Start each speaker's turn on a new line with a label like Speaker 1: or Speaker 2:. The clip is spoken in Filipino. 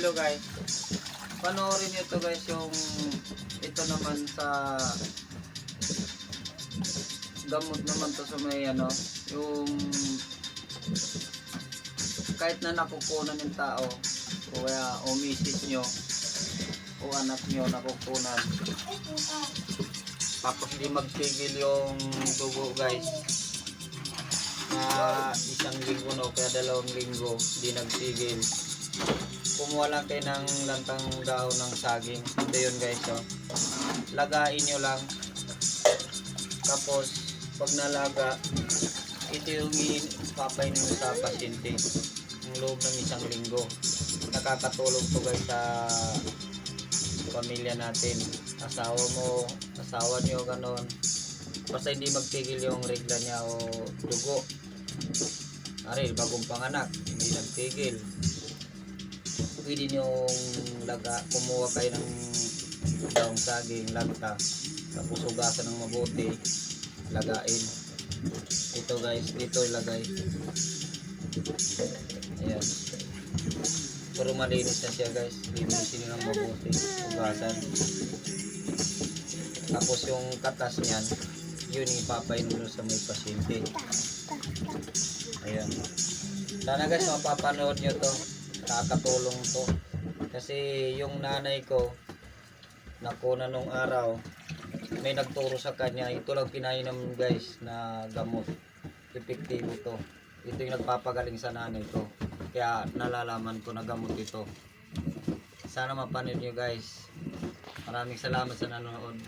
Speaker 1: kilo guys. Panoorin nyo to guys, yung ito naman sa gamot naman to sa may ano, yung kahit na nakukunan yung tao o kaya o misis nyo o anak nyo nakukunan, tapos di magtigil yung dugo guys na isang linggo no kaya 2 linggo di nagtigil, kumuha lang kayo ng lantang dahon ng saging. Ito yun guys, oh. Lagain nyo lang, tapos pag nalaga ito yung ipapainom nyo sa pasyente ng loob ng 1 linggo. Nakakatulong to guys sa pamilya natin, asawa mo, asawa nyo, ganon, basta hindi magtigil yung regla niya o dugo. Ari, bagong panganak hindi nagtigil, pwede nyong kumuha kayo ng daong saging, lagta, tapos hugasan ng mabuti, lagain. Ito guys, dito ilagay. Ayan, pero malinis na siya guys, linisin nyo ng mabuti, hugasan. Tapos yung katas niyan, yun ipapainom sa may pasyente. Ayan, sana guys mapapanood nyo to, nakakatulong to. Kasi yung nanay ko nakuna nung araw, may nagturo sa kanya, ito lang pinainom guys na gamot, epektibo to. Ito yung nagpapagaling sa nanay ko, kaya nalalaman ko na gamot ito. Sana mapanood nyo guys. Maraming salamat sa nanonood.